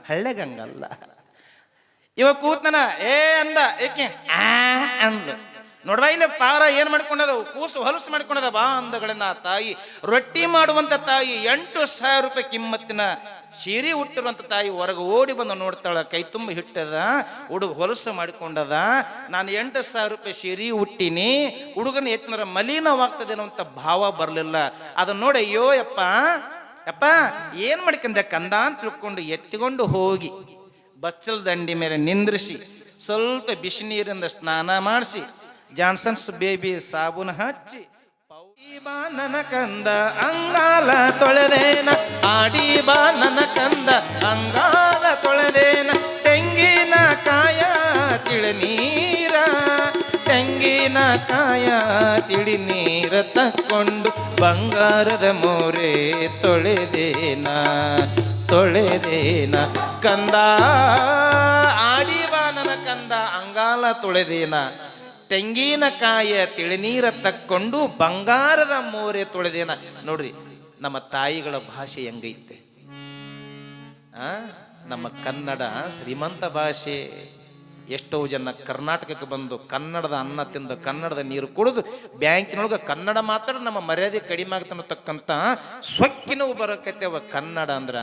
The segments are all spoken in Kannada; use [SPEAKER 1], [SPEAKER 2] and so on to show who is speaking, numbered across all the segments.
[SPEAKER 1] ಹಳ್ಳೆಗಂಗಲ್ಲ. ಇವ ಕೂತನ ಅಂದ ಏಕೆ ಅಂದ. ನೋಡ್ವಾ ಇಲ್ಲಿ ಪಾರ ಏನ್ ಮಾಡ್ಕೊಂಡದ, ಕೂಸು ಹೊಲಸು ಮಾಡ್ಕೊಂಡದ. ಬಾ ಅಂದಗಳಿಂದ ಆ ತಾಯಿ, ರೊಟ್ಟಿ ಮಾಡುವಂತ ತಾಯಿ, 8,000 ರೂಪಾಯಿ ಕಿಮ್ಮತ್ತಿನ ಸೀರೆ ಹುಟ್ಟಿರುವಂತ ತಾಯಿ ಹೊರಗೆ ಓಡಿ ಬಂದು ನೋಡ್ತಾಳ. ಕೈ ತುಂಬ ಹಿಟ್ಟದ, ಹುಡುಗ ಹೊಲಸು ಮಾಡಿಕೊಂಡದ. ನಾನು 8,000 ರೂಪಾಯಿ ಸೀರೆ ಹುಟ್ಟಿನಿ, ಹುಡುಗನ ಎತ್ತಿನ ಮಲಿನವಾಗ್ತದೆ ಅನ್ನುವಂಥ ಭಾವ ಬರಲಿಲ್ಲ. ಅದನ್ನ ನೋಡಿ, ಅಯ್ಯೋ ಯಪ್ಪ ಯಪ್ಪ ಏನ್ ಮಾಡ್ಕೊಂಡೆ ಕಂದ ಅಂತ ತಿಳ್ಕೊಂಡು ಎತ್ತಿಕೊಂಡು ಹೋಗಿ ಬಚ್ಚಲ ದಂಡಿ ಮೇಲೆ ನಿಂದ್ರಿಸಿ ಸ್ವಲ್ಪ ಬಿಸಿ ನೀರಿಂದ ಸ್ನಾನ ಮಾಡಿಸಿ ಜಾನ್ಸನ್ಸ್ ಬೇಬಿ ಸಾಬೂನು ಹಚ್ಚಿ, ಬಾ ನನ್ನ ಕಂದ ಅಂಗಾಲ ತೊಳೆದೇನ, ಆಡಿ ಬಾ ನನ್ನ ಕಂದ ಅಂಗಾಲ ತೊಳೆದೇನ, ತೆಂಗಿನ ಕಾಯ ತಿಳಿನೀರ, ತೆಂಗಿನ ಕಾಯ ತಿಳಿ ನೀರ ತಕ್ಕೊಂಡು ಬಂಗಾರದ ಮೋರೆ ತೊಳೆದೇನ ತೊಳೆದೇನ ಕಂದ, ಆಡಿ ಬಾ ನನ್ನ ಕಂದ ಅಂಗಾಲ ತೊಳೆದೇನ, ತೆಂಗಿನಕಾಯ ತಿಳಿನೀರ ತಕ್ಕೊಂಡು ಬಂಗಾರದ ಮೋರೆ ತೊಳೆದೇನ. ನೋಡ್ರಿ ನಮ್ಮ ತಾಯಿಗಳ ಭಾಷೆ ಹೆಂಗೈತೆ. ನಮ್ಮ ಕನ್ನಡ ಶ್ರೀಮಂತ ಭಾಷೆ. ಎಷ್ಟೋ ಜನ ಕರ್ನಾಟಕಕ್ಕೆ ಬಂದು ಕನ್ನಡದ ಅನ್ನ ತಿಂದು ಕನ್ನಡದ ನೀರು ಕುಡಿದು ಬ್ಯಾಂಕಿನೊಳಗೆ ಕನ್ನಡ ಮಾತ್ರ ನಮ್ಮ ಮರ್ಯಾದೆ ಕಡಿಮೆ ಆಗ್ತಾ ಅನ್ನತಕ್ಕಂಥ ಸೊಕ್ಕಿನವು ಬರಕತ್ತೇವ. ಕನ್ನಡ ಅಂದ್ರ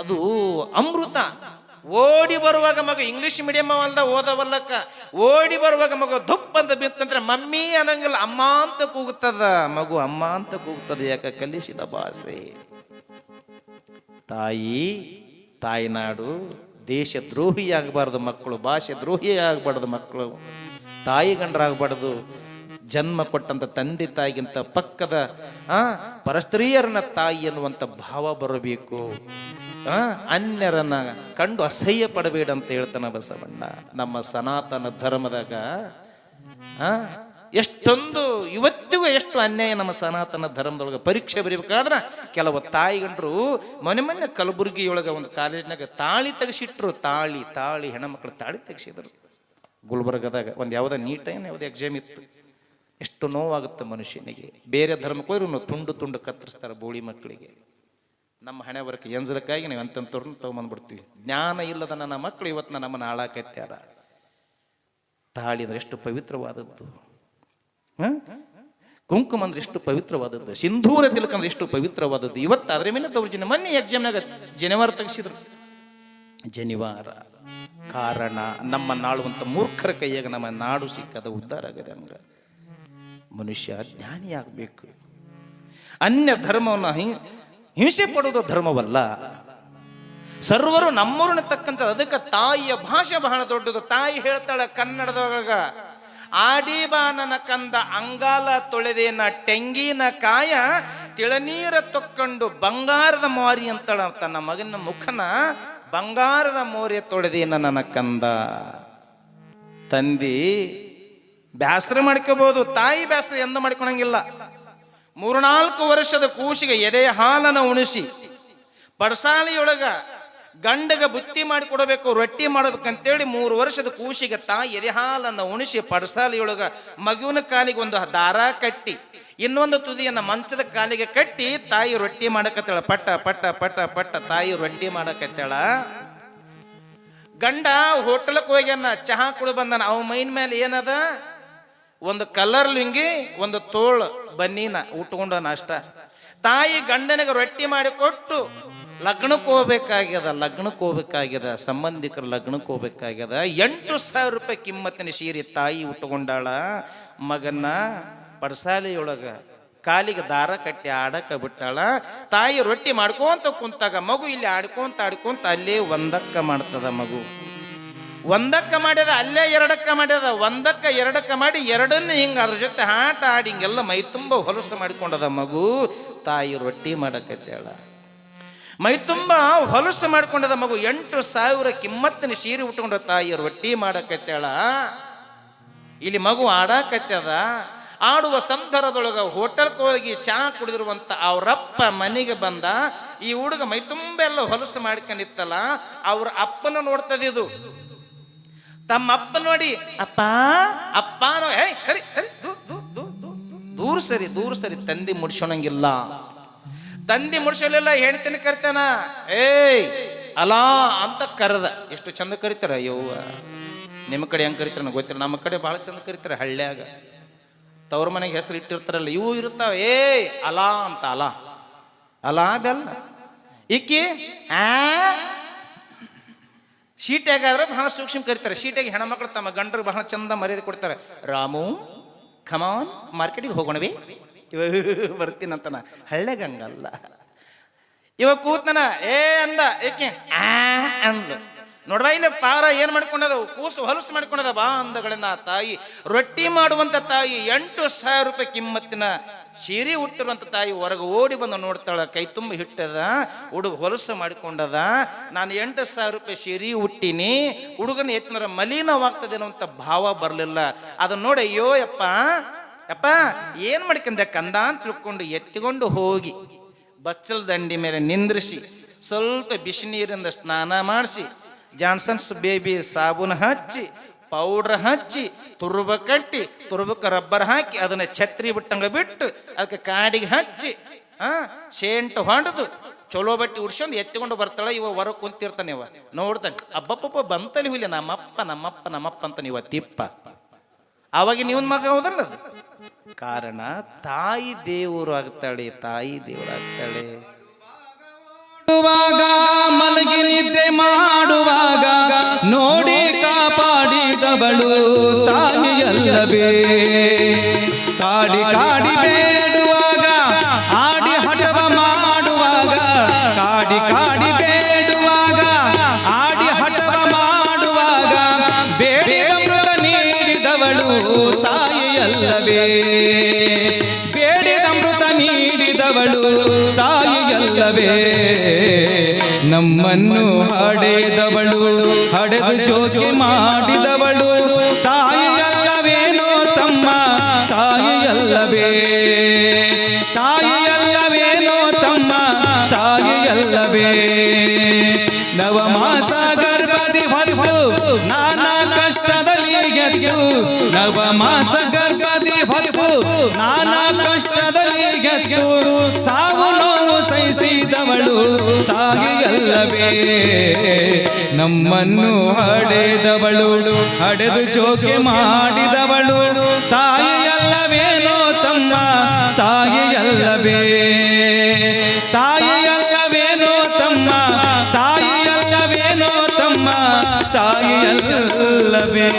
[SPEAKER 1] ಅದು ಅಮೃತ. ಓಡಿ ಬರುವಾಗ ಮಗು ಇಂಗ್ಲಿಷ್ ಮೀಡಿಯಂ ಅಲ್ದ ಓದವಲ್ಲಕ್ಕ, ಓಡಿ ಬರುವಾಗ ಮಗು ಧುಪ್ ಅಂತ ಬಿತ್ತಂದ್ರೆ ಮಮ್ಮಿ ಅನ್ನಂಗಿಲ್ಲ, ಅಮ್ಮ ಅಂತ ಕೂಗುತ್ತದ ಮಗು, ಅಮ್ಮ ಅಂತ ಕೂಗುತ್ತದೆ. ಯಾಕೆ? ಕಲಿಸಿದ ಭಾಷೆ. ತಾಯಿನಾಡು ದೇಶ ದ್ರೋಹಿ ಆಗಬಾರ್ದು ಮಕ್ಕಳು, ಭಾಷೆ ದ್ರೋಹಿ ಆಗಬಾರ್ದು ಮಕ್ಕಳು, ತಾಯಿ ಗಂಡರಾಗಬಾರ್ದು. ಜನ್ಮ ಕೊಟ್ಟಂತ ತಂದೆ ತಾಯಿಗಿಂತ ಪಕ್ಕದ ಪರಸ್ತ್ರೀಯರನ್ನ ತಾಯಿ ಅನ್ನುವಂಥ ಭಾವ ಬರಬೇಕು. ಅನ್ಯರನ್ನ ಕಂಡು ಅಸಹ್ಯ ಪಡಬೇಡ ಅಂತ ಹೇಳ್ತಾನ ಬಸವಣ್ಣ. ನಮ್ಮ ಸನಾತನ ಧರ್ಮದಾಗ ಎಷ್ಟೊಂದು ಇವತ್ತಿಗೂ ಎಷ್ಟು ಅನ್ಯಾಯ ನಮ್ಮ ಸನಾತನ ಧರ್ಮದೊಳಗೆ. ಪರೀಕ್ಷೆ ಬರೀಬೇಕಾದ್ರೆ ಕೆಲವು ತಾಯಿಗಂಡ್ರು ಮೊನ್ನೆ ಕಲಬುರಗಿಯೊಳಗೆ ಒಂದು ಕಾಲೇಜ್ನಾಗ ತಾಳಿ ತೆಗೆಸಿಟ್ರು. ತಾಳಿ ಹೆಣ್ಮಕ್ಳು ತಾಳಿ ತೆಗೆಸಿದ್ರು. ಗುಲ್ಬರ್ಗದಾಗ ಒಂದು ಯಾವುದೋ ಯಾವುದೋ ಎಕ್ಸಾಮ್ ಇತ್ತು. ಎಷ್ಟು ನೋವಾಗುತ್ತೆ ಮನುಷ್ಯನಿಗೆ. ಬೇರೆ ಧರ್ಮಕ್ಕೆ ಹೋದ್ರು ತುಂಡು ಕತ್ತರಿಸ್ತಾರೆ ಬೋಳಿ ಮಕ್ಕಳಿಗೆ. ನಮ್ಮ ಹಣೆ ಬರಕ್ಕೆ ಎಂಜಲಕ್ಕಾಗಿ ನಾವು ಎಂತವ್ರನ್ನ ತಗೊಂಬಂದ್ಬಿಡ್ತೀವಿ. ಜ್ಞಾನ ಇಲ್ಲದ ನನ್ನ ಮಕ್ಕಳು ಇವತ್ತು ನಮ್ಮನ್ನು ಹಾಳಾಕತ್ಯಾರ. ತಾಳಿ ಅಂದ್ರೆ ಎಷ್ಟು ಪವಿತ್ರವಾದದ್ದು, ಕುಂಕುಮ ಅಂದ್ರೆ ಎಷ್ಟು ಪವಿತ್ರವಾದದ್ದು, ಸಿಂಧೂರ ತಿಲಕ ಅಂದ್ರೆ ಎಷ್ಟು ಪವಿತ್ರವಾದದ್ದು. ಇವತ್ತು ಅದ್ರ ಮೇಲೆ ದೌರ್ಜನ್ಯ. ಮೊನ್ನೆ ಎಕ್ಸಾಮ್ನಾಗ ಜನಿವಾರ ತೆಗೆಸಿದ್ರು. ಜನಿವಾರ ಕಾರಣ ನಮ್ಮನ್ನು ಆಳುವಂಥ ಮೂರ್ಖರ ಕೈಯಾಗ ನಮ್ಮ ನಾಡು ಸಿಕ್ಕದ ಉದ್ಧಾರ ಆಗದೆ. ಹಂಗ ಮನುಷ್ಯ ಜ್ಞಾನಿ ಆಗಬೇಕು. ಅನ್ಯ ಧರ್ಮವನ್ನು ಹಿಂಸೆ ಪಡುವುದು ಧರ್ಮವಲ್ಲ. ಸರ್ವರು ನಮ್ಮೂರನ್ನ ತಕ್ಕಂತ. ಅದಕ್ಕೆ ತಾಯಿಯ ಭಾಷೆ ಬಹಳ ದೊಡ್ಡದು. ತಾಯಿ ಹೇಳ್ತಾಳೆ ಕನ್ನಡದೊಳಗ, ಆಡಿ ಬಾ ನನ್ನ ಕಂದ ಅಂಗಾಲ ತೊಳೆದೇನ, ತೆಂಗಿನ ಕಾಯ ತಿಳನೀರ ತೊಕ್ಕೊಂಡು ಬಂಗಾರದ ಮೋರಿ ಅಂತಳ. ತನ್ನ ಮಗನ ಮುಖನ ಬಂಗಾರದ ಮೋರೆ ತೊಳೆದೇನ ನನ್ನ ಕಂದ. ತಂದಿ ಬ್ಯಾಸರ ಮಾಡ್ಕೋಬಹುದು, ತಾಯಿ ಬ್ಯಾಸರ ಎಂದ ಮಾಡ್ಕೊಳಂಗಿಲ್ಲ. 3-4 ವರ್ಷದ ಕೂಸಿಗೆ ಎದೆಯ ಹಾಲನ್ನು ಉಣಿಸಿ ಪಡಸಾಲಿಯೊಳಗ ಗಂಡಗ ಬುತ್ತಿ ಮಾಡಿ ಕೊಡಬೇಕು, ರೊಟ್ಟಿ ಮಾಡಬೇಕಂತೇಳಿ 3 ವರ್ಷದ ಕೂಸಿಗೆ ತಾಯಿ ಎದೆ ಹಾಲನ್ನು ಉಣಿಸಿ ಪಡಸಾಲಿಯೊಳಗ ಮಗುವಿನ ಕಾಲಿಗೆ ಒಂದು ದಾರ ಕಟ್ಟಿ ಇನ್ನೊಂದು ತುದಿಯನ್ನ ಮಂಚದ ಕಾಲಿಗೆ ಕಟ್ಟಿ ತಾಯಿ ರೊಟ್ಟಿ ಮಾಡಕತ್ತಾಳ. ಪಟ್ಟ ಪಟ್ಟ ಪಟ್ಟ ಪಟ್ಟ ತಾಯಿ ರೊಟ್ಟಿ ಮಾಡಕತ್ತಾಳ. ಗಂಡ ಹೋಟೆಲ್ಗೆ ಹೋಗ್ಯಾನ, ಚಹಾ ಕುಡಿದು ಬಂದಾನ. ಅವ ಮೈನ್ ಮೇಲೆ ಏನದ, ಒಂದು ಕಲರ್ ಲುಂಗಿ, ಒಂದು ತೋಳು ಬನ್ನೀನ ಉಟ್ಕೊಂಡ ನಾಷ್ಟ. ತಾಯಿ ಗಂಡನಿಗೆ ರೊಟ್ಟಿ ಮಾಡಿ ಕೊಟ್ಟು ಲಗ್ನಕ್ಕೆ ಹೋಗ್ಬೇಕಾಗ್ಯದ, ಸಂಬಂಧಿಕರ ಲಗ್ನಕ್ಕೆ ಹೋಗ್ಬೇಕಾಗ್ಯದ. 8,000 ರೂಪಾಯಿ ಕಿಮ್ಮತ್ತಿನ ಸೀರೆ ತಾಯಿ ಉಟ್ಕೊಂಡಾಳ. ಮಗನ್ನ ಪಡಸಾಲಿಯೊಳಗ ಕಾಲಿಗೆ ದಾರ ಕಟ್ಟಿ ಆಡಕ ಬಿಟ್ಟಾಳ. ತಾಯಿ ರೊಟ್ಟಿ ಮಾಡ್ಕೊಂತ ಕುಂತಾಗ ಮಗು ಇಲ್ಲಿ ಆಡ್ಕೊಂತ ಅಲ್ಲೇ ಒಂದಕ್ಕ ಮಾಡ್ತದ. ಮಗು ಒಂದಕ್ಕ ಮಾಡ್ಯದ, ಅಲ್ಲೇ 2ಕ್ಕ ಮಾಡ್ಯದ. 1ಕ್ಕ 2ಕ್ಕ ಮಾಡಿ 2ನ್ನ ಹಿಂಗ ಅದ್ರ ಜೊತೆ ಆಟ ಆಡಿ ಹಿಂಗೆಲ್ಲ ಮೈ ತುಂಬ ಹೊಲಸು ಮಾಡಿಕೊಂಡದ ಮಗು. ತಾಯಿ ರೊಟ್ಟಿ ಮಾಡಕತ್ತಾಳ. ಮೈ ತುಂಬ ಹೊಲಸು ಮಾಡ್ಕೊಂಡದ ಮಗು. 8,000 ಕಿಮ್ಮತ್ತಿನ ಸೀರೆ ಉಟ್ಕೊಂಡ ತಾಯಿ ರೊಟ್ಟಿ ಮಾಡಕತ್ತಾಳ. ಇಲ್ಲಿ ಮಗು ಆಡಾಕತ್ತದ. ಆಡುವ ಸಂದರ್ಭದೊಳಗ ಹೋಟೆಲ್ಗೆ ಹೋಗಿ ಚಹಾ ಕುಡಿದಿರುವಂತ ಅವರಪ್ಪ ಮನೆಗೆ ಬಂದ. ಈ ಹುಡುಗ ಮೈ ತುಂಬ ಎಲ್ಲ ಹೊಲಸು ಮಾಡ್ಕೊಂಡಿತ್ತಲ್ಲ, ಅವ್ರ ಅಪ್ಪನ ನೋಡ್ತದಿದು. ತಮ್ಮ ಅಪ್ಪ ನೋಡಿ ಅಪ್ಪ ಅಪ್ಪ ಸರಿ ಸರಿ ದೂರ ಸರಿ ತಂದಿ ಮುಡ್ಸೋಣಂಗಿಲ್ಲ. ತಂದಿ ಮುಡ್ಸಲಿಲ್ಲ, ಹೆಣ್ತಿನ ಕರಿತಾನ, ಏಯ್ ಅಲಾ ಅಂತ ಕರೆದ. ಎಷ್ಟು ಚಂದ ಕರಿತಾರ ಯವ್ವ. ನಿಮ್ಮ ಕಡೆ ಹೆಂಗೆ ಕರಿತಾರ ನಂಗೆ ಗೊತ್ತಿಲ್ಲ, ನಮ್ಮ ಕಡೆ ಭಾಳ ಚಂದ ಕರಿತಾರೆ. ಹಳ್ಳ್ಯಾಗ ತವ್ರ ಮನೆಗೆ ಹೆಸರು ಇಟ್ಟಿರ್ತಾರಲ್ಲ, ಇವು ಇರ್ತಾವ. ಏಯ್ ಅಲಾ ಅಂತ, ಅಲಾ ಅಲಾ ಬೆಲ್ಲ. ಇಕ್ಕಿ ಶೀಟ್ಯಾಗಾದ್ರೆ ಬಹಳ ಸೂಕ್ಷ್ಮ ಕರಿತಾರೆ. ಶೀಟ್ಯಾಗಿ ಹೆಣ್ಮಕ್ಳು ತಮ್ಮ ಗಂಡರಿಗೆ ಬಹಳ ಚಂದ ಮರ್ಯಾದೆ ಕೊಡ್ತಾರೆ. ರಾಮು ಖಮಾನ್ ಮಾರ್ಕೆಟಿಗೆ ಹೋಗೋಣವಿ, ಇವ ಬರ್ತೀನಂತನ. ಹಳ್ಳ್ಯಾಗ ಹಂಗಲ್ಲ. ಇವಾಗ ಕೂತನ ಏ ಅಂದ, ಏಕೆ ಅಂದ. ನೋಡ್ವಾ ಇಲ್ಲ ಪಾರ ಏನ್ ಮಾಡ್ಕೊಂಡದ, ಕೂಸು ಹೊಲಸು ಮಾಡ್ಕೊಂಡದ. ಬಾ ಅಂದಗಳಿಂದ ತಾಯಿ, ರೊಟ್ಟಿ ಮಾಡುವಂತ ತಾಯಿ, 8,000 ರೂಪಾಯಿ ಕಿಮ್ಮತ್ತಿನ ಸೀರೆ ಹುಟ್ಟಿರುವಂತ ತಾಯಿ ಹೊರಗೆ ಓಡಿ ಬಂದು ನೋಡ್ತಾಳ. ಕೈ ತುಂಬ ಹಿಟ್ಟದ, ಹುಡುಗ ಹೊಲಸು ಮಾಡಿಕೊಂಡದ. ನಾನು 8,000 ರೂಪಾಯಿ ಸೀರೆ ಹುಟ್ಟಿನಿ, ಹುಡುಗನ ಎತ್ತಿನ ಮಲಿನವಾಗ್ತದೇನೋ ಅಂತ ಭಾವ ಬರಲಿಲ್ಲ. ಅದನ್ನ ನೋಡಿ, ಅಯ್ಯೋ ಯಪ್ಪ ಯಪ್ಪ ಏನ್ ಮಾಡ್ಕೊಂಡೆ ಕಂದ ಅಂತ ತಿಳ್ಕೊಂಡು ಎತ್ತಿಕೊಂಡು ಹೋಗಿ ಬಚ್ಚಲ ದಂಡಿ ಮೇಲೆ ನಿಂದ್ರಿಸಿ ಸ್ವಲ್ಪ ಬಿಸಿ ನೀರಿಂದ ಸ್ನಾನ ಮಾಡಿಸಿ, ಜಾನ್ಸನ್ಸ್ ಬೇಬಿ ಸಾಬೂನು ಹಚ್ಚಿ, ಪೌಡ್ರ್ ಹಚ್ಚಿ, ತುರುಬ ಕಟ್ಟಿ, ತುರುಬಕ್ಕೆ ರಬ್ಬರ್ ಹಾಕಿ, ಅದನ್ನ ಛತ್ರಿ ಬಿಟ್ಟಂಗ ಬಿಟ್ಟು ಅದಕ್ಕೆ ಕಾಡಿಗೆ ಹಚ್ಚಿ ಶೇಂಟು ಹೊಡೆದು ಚಲೋ ಬಟ್ಟಿ ಉಡ್ಸ್ಕೊಂಡು ಎತ್ತಿಕೊಂಡು ಬರ್ತಾಳೆ. ಇವ ಹೊರಗೆ ಕುಂತಿರ್ತಾನೆ. ಇವ ನೋಡ್ತಾನೆ, ಅಬ್ಬಪ್ಪಪ್ಪ ಬಂತಲ್ಲಿ ಹುಲಿ ನಮ್ಮಪ್ಪ ನಮ್ಮಪ್ಪ ನಮ್ಮಪ್ಪ ಅಂತ ನೀವ ತಿಪ್ಪ. ಅವಾಗ ನೀವನ್ ಮಗ ಹೌದಲ್ಲ. ಅದು ಕಾರಣ ತಾಯಿ ದೇವರು ಆಗ್ತಾಳೆ, ತಾಯಿ ದೇವರು ಆಗ್ತಾಳೆ.
[SPEAKER 2] ಮಲಗಿ ನಿದ್ದೆ ಮಾಡುವಾಗ ನೋಡಿ ಕಾಪಾಡಿದವಳು ತಾಯಿಯಲ್ಲವೇ. ಕಾಡಿ ಕಾಡಿ ಬೇಡುವಾಗ, ಆಡಿ ಹಠವ ಮಾಡುವಾಗ, ಕಾಡಿ ಕಾಡಿ ಬೇಡುವಾಗ, ಆಡಿ ಹಠವ ಮಾಡುವಾಗ ಬೇಡಿದ ಮೃಗ ನೀಡಿದವಳು ತಾಯಿಯಲ್ಲವೇ. ಬೇಡಿದ ಮೃತ ನೀಡಿದವಳು ತಾಯಿಯಲ್ಲವೇ. ನಮ್ಮನ್ನು ಹಡೆದವಳು, ಹಡೆದು ಜೋಗಿ ಮಾಡಿದವಳು ತಾಯಿಯಲ್ಲವೇನೋ ತಮ್ಮ, ತಾಯಿಯಲ್ಲವೇ. ತಾಯಿಯಲ್ಲವೇನೋ ತಮ್ಮ, ತಾಯಿಯಲ್ಲವೇ. ನವಮಾಸ ಗರ್ಭದಿ ಹೊತ್ತು ನಾನಾ ಕಷ್ಟದಲ್ಲಿ ಗೆದ್ದು, ನವಮಾಸ ಗರ್ಭದಿ ಹೊತ್ತು ನಾನಾ ಕಷ್ಟದಲ್ಲಿ ಗೆದ್ದು, ಸಾವು ನೋವು ಸಹಿಸಿದವಳು ತಾಯಿಯಲ್ಲವೇ. ನಮ್ಮನ್ನು ಹಡೆದವಳು, ಹಡೆದು ಜೋಗಿ ಮಾಡಿದವಳು ತಾಯಿಯಲ್ಲವೇನೋ ತಮ್ಮ, ತಾಯಿಯಲ್ಲವೇ. ತಾಯಿಯಲ್ಲವೇನೋ ತಮ್ಮ, ತಾಯಿಯಲ್ಲವೇನೋ ತಮ್ಮ, ತಾಯಿಯಲ್ಲವೇ.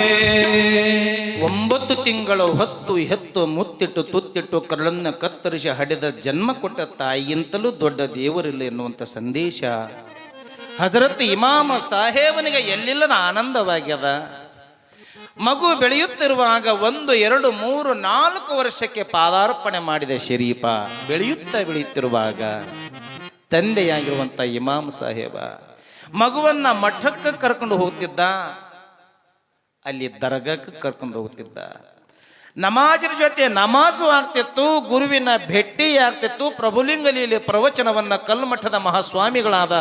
[SPEAKER 1] 9 ತಿಂಗಳು ಹೊತ್ತು ಹೆತ್ತು ಮುತ್ತಿಟ್ಟು ತುತ್ತಿಟ್ಟು ಕರಳನ್ನು ಕತ್ತರಿಸಿ ಹಡೆದ ಜನ್ಮ ಕೊಟ್ಟ ತಾಯಿಗಿಂತಲೂ ದೊಡ್ಡ ದೇವರಿಲ್ಲ ಎನ್ನುವಂಥ ಸಂದೇಶ ಹಜರತ್ ಇಮಾಮ ಸಾಹೇಬನಿಗೆ ಎಲ್ಲಿಲ್ಲದ ಆನಂದವಾಗ್ಯದ. ಮಗು ಬೆಳೆಯುತ್ತಿರುವಾಗ 1, 2, 3, 4 ವರ್ಷಕ್ಕೆ ಪಾದಾರ್ಪಣೆ ಮಾಡಿದ ಶರೀಫ ಬೆಳೆಯುತ್ತಿರುವಾಗ ತಂದೆಯಾಗಿರುವಂಥ ಇಮಾಮ್ ಸಾಹೇಬ ಮಗುವನ್ನ ಮಠಕ್ಕೆ ಕರ್ಕೊಂಡು ಹೋಗ್ತಿದ್ದ, ಅಲ್ಲಿ ದರ್ಗಾಕ್ಕೆ ಕರ್ಕೊಂಡು ಹೋಗ್ತಿದ್ದ. ನಮಾಜಿನ ಜೊತೆ ನಮಾಜು ಆಗ್ತಿತ್ತು, ಗುರುವಿನ ಭೇಟಿ ಆಗ್ತಿತ್ತು. ಪ್ರಭುಲಿಂಗಲೀಲೆ ಪ್ರವಚನವನ್ನ ಕಲ್ಮಠದ ಮಹಾಸ್ವಾಮಿಗಳಾದ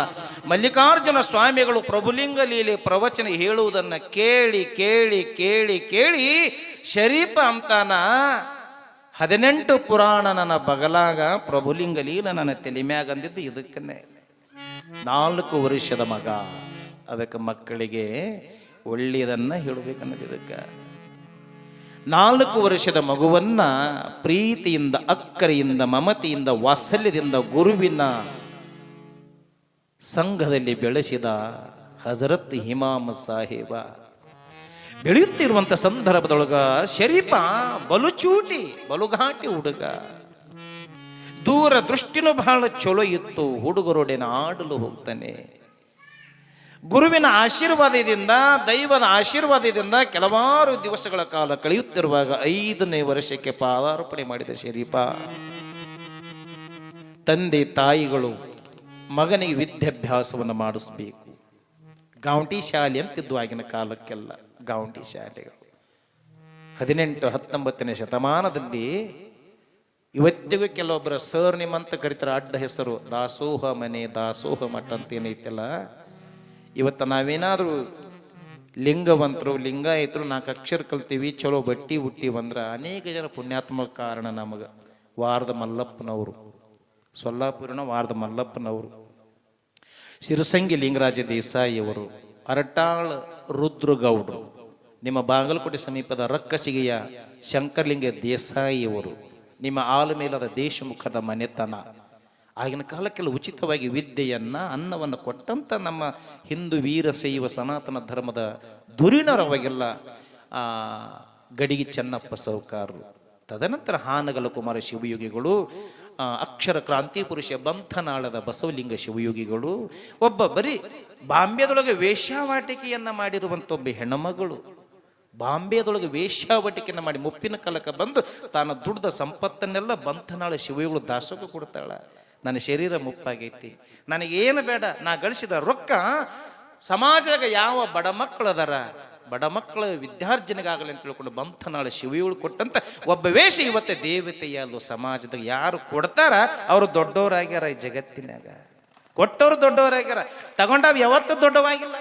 [SPEAKER 1] ಮಲ್ಲಿಕಾರ್ಜುನ ಸ್ವಾಮಿಗಳು ಪ್ರಭುಲಿಂಗಲೀಲೆ ಪ್ರವಚನ ಹೇಳುವುದನ್ನು ಕೇಳಿ ಕೇಳಿ ಕೇಳಿ ಕೇಳಿ ಶರೀಫ ಅಂತಾನ, 18 ಪುರಾಣ ನನ್ನ ಬಗಲಾಗ ಪ್ರಭುಲಿಂಗಲೀಲ ನನ್ನ ತಲೆಮ್ಯಾಗ ಅಂದಿದ್ದು ಇದಕ್ಕನ್ನೇ. 4 ವರ್ಷದ ಮಗ, ಅದಕ್ಕೆ ಮಕ್ಕಳಿಗೆ ಒಳ್ಳೆಯದನ್ನ ಹೇಳಬೇಕನ್ನೋದು ಇದಕ್ಕೆ. 4 ವರ್ಷದ ಮಗುವನ್ನ ಪ್ರೀತಿಯಿಂದ, ಅಕ್ಕರೆಯಿಂದ, ಮಮತೆಯಿಂದ, ವಾತ್ಸಲ್ಯದಿಂದ ಗುರುವಿನ ಸಂಘದಲ್ಲಿ ಬೆಳೆಸಿದ ಹಜರತ್ ಇಮಾಮ್ ಸಾಹೇಬ ಬೆಳೆಯುತ್ತಿರುವಂಥ ಸಂದರ್ಭದೊಳಗ ಶರೀಫ ಬಲುಚೂಟಿ ಬಲುಘಾಟಿ ಹುಡುಗ. ದೂರ ದೃಷ್ಟಿನೂ ಬಹಳ ಚಲೋ ಇತ್ತು. ಹುಡುಗರೊಡನೆ ಆಡಲು ಹೋಗ್ತಾನೆ. ಗುರುವಿನ ಆಶೀರ್ವಾದದಿಂದ, ದೈವದ ಆಶೀರ್ವಾದದಿಂದ ಕೆಲವಾರು ದಿವಸಗಳ ಕಾಲ ಕಳೆಯುತ್ತಿರುವಾಗ 5ನೇ ವರ್ಷಕ್ಕೆ ಪಾದಾರ್ಪಣೆ ಮಾಡಿದ ಶರೀಫ ತಂದೆ ತಾಯಿಗಳು ಮಗನಿಗೆ ವಿದ್ಯಾಭ್ಯಾಸವನ್ನು ಮಾಡಿಸ್ಬೇಕು. ಗಾಂಟಿ ಶಾಲೆ ಅಂತಿದ್ದು ಆಗಿನ ಕಾಲಕ್ಕೆಲ್ಲ. ಗಾಂಟಿ ಶಾಲೆಗಳು 18, 19ನೇ ಶತಮಾನದಲ್ಲಿ ಇವತ್ತಿಗೂ ಕೆಲವೊಬ್ಬರ ಸರ್ ನಿಮ್ಮಂತ ಕರೀತಾರೆ, ಅಡ್ಡ ಹೆಸರು ದಾಸೋಹ ಮನೆ, ದಾಸೋಹ ಮಠ ಅಂತ ಏನೈತಲ್ಲ. ಇವತ್ತು ನಾವೇನಾದರೂ ಲಿಂಗವಂತರು, ಲಿಂಗಾಯತರು 4 ಅಕ್ಷರ ಕಲ್ತೀವಿ, ಚಲೋ ಬಟ್ಟಿ ಹುಟ್ಟಿವಂದ್ರೆ ಅನೇಕ ಜನ ಪುಣ್ಯಾತ್ಮ ಕಾರಣ ನಮಗೆ. ವಾರದ ಮಲ್ಲಪ್ಪನವರು ಸೊಲ್ಲಾಪುರಿನ ವಾರದ ಮಲ್ಲಪ್ಪನವರು, ಶಿರಸಂಗಿ ಲಿಂಗರಾಜ ದೇಸಾಯಿಯವರು, ಅರಟಾಳ್ ರುದ್ರಗೌಡರು, ನಿಮ್ಮ ಬಾಗಲಕೋಟೆ ಸಮೀಪದ ರಕ್ಕಸಿಗೆಯ ಶಂಕರಲಿಂಗ ದೇಸಾಯಿಯವರು, ನಿಮ್ಮ ಆಲಮೇಲದ ದೇಶಮುಖದ ಮನೆತನ. ಆಗಿನ ಕಾಲಕ್ಕೆಲ್ಲ ಉಚಿತವಾಗಿ ವಿದ್ಯೆಯನ್ನ ಅನ್ನವನ್ನು ಕೊಟ್ಟಂತ ನಮ್ಮ ಹಿಂದೂ ವೀರಶೈವ ಸನಾತನ ಧರ್ಮದ ಧುರೀಣರವಾಗೆಲ್ಲ ಗಡಿಗೆ ಚೆನ್ನಪ್ಪ ಸೌಕಾರರು, ತದನಂತರ ಹಾನಗಲ ಕುಮಾರ ಶಿವಯೋಗಿಗಳು, ಅಕ್ಷರ ಕ್ರಾಂತಿ ಪುರುಷ ಬಂಥನಾಳದ ಬಸವಲಿಂಗ ಶಿವಯೋಗಿಗಳು, ಒಬ್ಬ ಬರೀ ಬಾಂಬೆದೊಳಗೆ ವೇಶ್ಯಾವಾಟಿಕೆಯನ್ನ ಮಾಡಿರುವಂಥ ಒಬ್ಬ ಹೆಣ್ಣುಮಗಳು, ಬಾಂಬೆದೊಳಗೆ ವೇಶ್ಯಾವಟಿಕೆಯನ್ನು ಮಾಡಿ ಮುಪ್ಪಿನ ಕಾಲಕ್ಕೆ ಬಂದು ತಾನು ದುಡ್ದ ಸಂಪತ್ತನ್ನೆಲ್ಲ ಬಂಥನಾಳ ಶಿವಯೋಗಿಗಳು ದಾಸೋಗ ಕೊಡ್ತಾಳ. ನನ್ನ ಶರೀರ ಮುಪ್ಪಾಗೈತಿ, ನನಗೇನು ಬೇಡ, ನಾ ಗಳಿಸಿದ ರೊಕ್ಕ ಸಮಾಜದಾಗ ಯಾವ ಬಡ ಮಕ್ಕಳು ಅದಾರ, ಬಡ ಮಕ್ಕಳ ವಿದ್ಯಾರ್ಜನೆಗಾಗಲಿ ಅಂತ ತಿಳ್ಕೊಂಡು ಬಂಥನಾಳ ಶಿವಯೋಳು ಕೊಟ್ಟಂತ ಒಬ್ಬ ವೇಷ ಇವತ್ತೇ ದೇವತೆಯಲ್ಲೂ ಸಮಾಜದಾಗ ಯಾರು ಕೊಡ್ತಾರ ಅವರು ದೊಡ್ಡವರಾಗ್ಯಾರ. ಈ ಜಗತ್ತಿನಾಗ ಕೊಟ್ಟವರು ದೊಡ್ಡವರಾಗ್ಯಾರ, ತಗೊಂಡಾವ್ ಯಾವತ್ತೂ ದೊಡ್ಡವಾಗಿಲ್ಲ.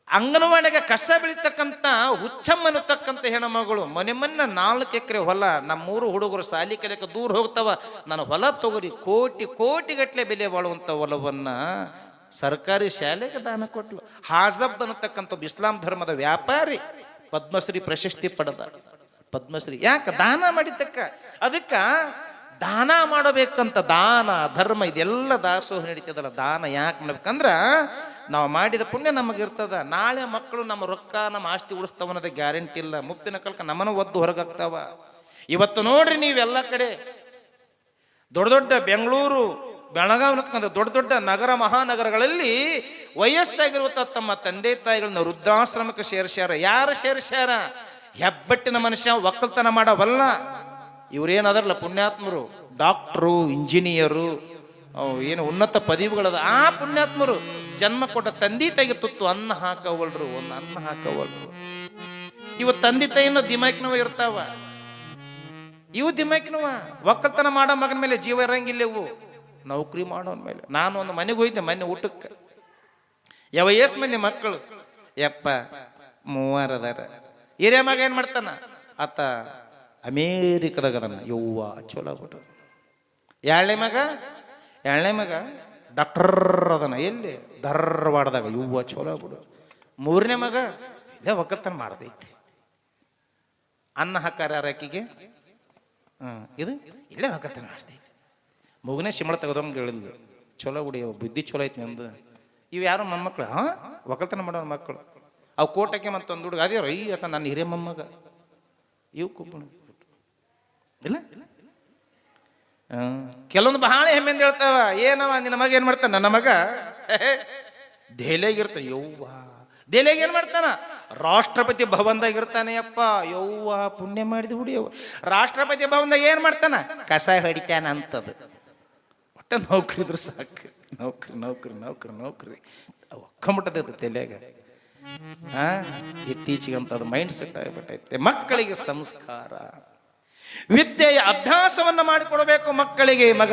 [SPEAKER 1] ಅಂಗನವಾಡಿಗೆ ಕಸ ಬೆಳೀತಕ್ಕಂಥ ಹುಚ್ಚಮ್ಮನತಕ್ಕಂಥ ಹೆಣ್ಮಗಳು ಮೊನ್ನೆ 4 ಎಕರೆ ಹೊಲ, ನಮ್ಮೂರು ಹುಡುಗರು ಸಾಲಿ ಕಲಿಯಕ್ಕೆ ದೂರ ಹೋಗ್ತಾವ, ನಾನು ಹೊಲ ತಗೋರಿ ಕೋಟಿಗಟ್ಟಲೆ ಬೆಲೆ ಬಾಳುವಂಥ ಹೊಲವನ್ನ ಸರ್ಕಾರಿ ಶಾಲೆಗೆ ದಾನ ಕೊಟ್ಲು. ಹಾಜಬ್ ಅನ್ನತಕ್ಕಂಥ ಇಸ್ಲಾಂ ಧರ್ಮದ ವ್ಯಾಪಾರಿ ಪದ್ಮಶ್ರೀ ಪ್ರಶಸ್ತಿ ಪಡೆದ. ಪದ್ಮಶ್ರೀ ಯಾಕೆ ದಾನ ಮಾಡಿದ್ದಕ್ಕ, ಅದಕ್ಕ ದಾನ ಮಾಡಬೇಕಂತ, ದಾನ ಧರ್ಮ ಇದೆಲ್ಲ ದಾಸೋಹ ನಡೀತದಲ್ಲ. ದಾನ ಯಾಕೆ ಮಾಡ್ಬೇಕಂದ್ರ ನಾವು ಮಾಡಿದ ಪುಣ್ಯ ನಮಗಿರ್ತದ. ನಾಳೆ ಮಕ್ಕಳು ನಮ್ಮ ರೊಕ್ಕ ನಮ್ಮ ಆಸ್ತಿ ಉಳಿಸ್ತಾವ ಅನ್ನೋದೇ ಗ್ಯಾರಂಟಿ ಇಲ್ಲ. ಮುಪ್ಪಿನ ಕಾಲಕ್ಕೆ ನಮ್ಮನ್ನು ಒದ್ದು ಹೊರಗಾಗ್ತಾವ. ಇವತ್ತು ನೋಡ್ರಿ ನೀವೆಲ್ಲ ಕಡೆ ದೊಡ್ಡ ದೊಡ್ಡ ಬೆಂಗಳೂರು ಬೆಳಗಾವಿ ಅನ್ನತಕ್ಕಂಥ ದೊಡ್ಡ ದೊಡ್ಡ ನಗರ ಮಹಾನಗರಗಳಲ್ಲಿ ವಯಸ್ಸಾಗಿರುವಂಥ ತಮ್ಮ ತಂದೆ ತಾಯಿಗಳನ್ನ ವೃದ್ಧಾಶ್ರಮಕ್ಕೆ ಸೇರಿಸ್ಯಾರ. ಯಾರು ಸೇರಿಸ್ಯಾರ? ಹೆಬ್ಬಟ್ಟಿನ ಮನುಷ್ಯ ಒಕ್ಕಲ್ತನ ಮಾಡವಲ್ಲ. ಇವ್ರೇನದಾರಲ್ಲ ಪುಣ್ಯಾತ್ಮರು, ಡಾಕ್ಟ್ರು, ಇಂಜಿನಿಯರು, ಏನು ಉನ್ನತ ಪದವಿಗಳದ ಆ ಪುಣ್ಯಾತ್ಮರು ಜನ್ಮ ಕೊಟ್ಟ ತಂದೆ ತಾಯಿಗೆ ತುತ್ತು ಅನ್ನ ಹಾಕವಲ್ರು, ಒಂದು ಅನ್ನ ಹಾಕವಲ್ರು. ಇವ ತಂದೆ ತಾಯಿನ ದಿಮಾಕಿನವ ಇರ್ತಾವ, ಇವು ದಿಮಾಕಿನವ. ಒಕ್ಕಲ್ತನ ಮಾಡೋ ಮಗನ ಮೇಲೆ ಜೀವ ಇರಂಗಿಲ್ಲ, ಇವು ನೌಕರಿ ಮಾಡೋನ್ ಮೇಲೆ. ನಾನು ಒಂದು ಮನೆಗೆ ಹೋಯ್ದೆ ಮೊನ್ನೆ ಊಟಕ್ಕೆ, ಎಷ್ಟು ಮಂದಿ ಮಕ್ಕಳು? 3 ಅದಾರ. ಹಿರಿಯ ಮಗ ಏನ್ ಮಾಡ್ತಾನ? ಆತ ಅಮೇರಿಕದಾಗ ಅದನ್ನ ಯವ್ವ ಚಲೋ ಬಿಟ್ಟು. ಎರಡನೇ ಮಗ ಡಾಕ್ಟರ್ ಅದನ್ನ ಎಲ್ಲಿ ಧಾರವಾಡದಾಗ, ಯವ್ವ ಚಲೋ ಬಿಡು. 3ನೇ ಮಗ ಇಲ್ಲೇ ಒಕ್ಕಲ್ತನ ಮಾಡ್ದೈತಿ. ಅನ್ನ ಹಾಕಾರ ಆಕಿಗೆ, ಇದು ಇಲ್ಲೇ ಒಕ್ಕಲ್ತನ ಮಾಡ್ದೈತಿ. ಮಗುನೇ ಶಿಮಳ ತೆಗೆದಂಗೆ ಹೇಳಿದ್ಲು, ಚಲೋ ಬಿಡಿ, ಬುದ್ಧಿ ಚಲೋ ಐತಿ ನಂದು. ಇವು ಯಾರು ಮೊಮ್ಮಕ್ಕಳು? ಒಕ್ಕಲ್ತನ ಮಾಡೋ ಮಕ್ಕಳು. ಅವು ಕೋಟಕ್ಕೆ ಮತ್ತೊಂದು ಹುಡುಗ ಅದೇ ಅತ್ತ ನನ್ನ ಹಿರಿಯ ಮೊಮ್ಮಗ. ಇವು ಕುಪ್ಪಣ ಇಲ್ಲ. ಕೆಲವೊಂದು ಬಹಳ ಹೆಮ್ಮೆಂದು ಹೇಳ್ತಾವ, ಏನವ ನಿನ್ನ ಮಗ ಏನ್ ಮಾಡ್ತಾನ? ನನ್ನ ಮಗ ದೆಹಲಿಯಾಗಿರ್ತಾನೆ. ಯವ್ವ ದೆಹಲಿಯಾಗ ಏನ್ ಮಾಡ್ತಾನ? ರಾಷ್ಟ್ರಪತಿ ಭವನದಾಗಿರ್ತಾನೆ. ಯಪ್ಪ ಯವ್ವ ಪುಣ್ಯ ಮಾಡಿದ ಹುಡಿಯವ್ವ. ರಾಷ್ಟ್ರಪತಿ ಭವನದಾಗ ಏನ್ ಮಾಡ್ತಾನ? ಕಸ ಹೊಡಿತಾನ ಅಂತದ. ಒಟ್ಟ ನೌಕರಿ ಇದ್ರು ಸಾಕು, ನೌಕರಿ ನೌಕರಿ ನೌಕರಿ ನೌಕರಿ ಒಕ್ಕಂಬಿಟ್ಟದ ತಲೆಯಾಗ. ಇತ್ತೀಚೆಗಂತದ್ದು ಮೈಂಡ್ ಸೆಟ್ ಆಗಿಬಿಟ್ಟೈತೆ. ಮಕ್ಕಳಿಗೆ ಸಂಸ್ಕಾರ, ವಿದ್ಯೆಯ ಅಭ್ಯಾಸವನ್ನ ಮಾಡಿಕೊಡಬೇಕು ಮಕ್ಕಳಿಗೆ. ಮಗ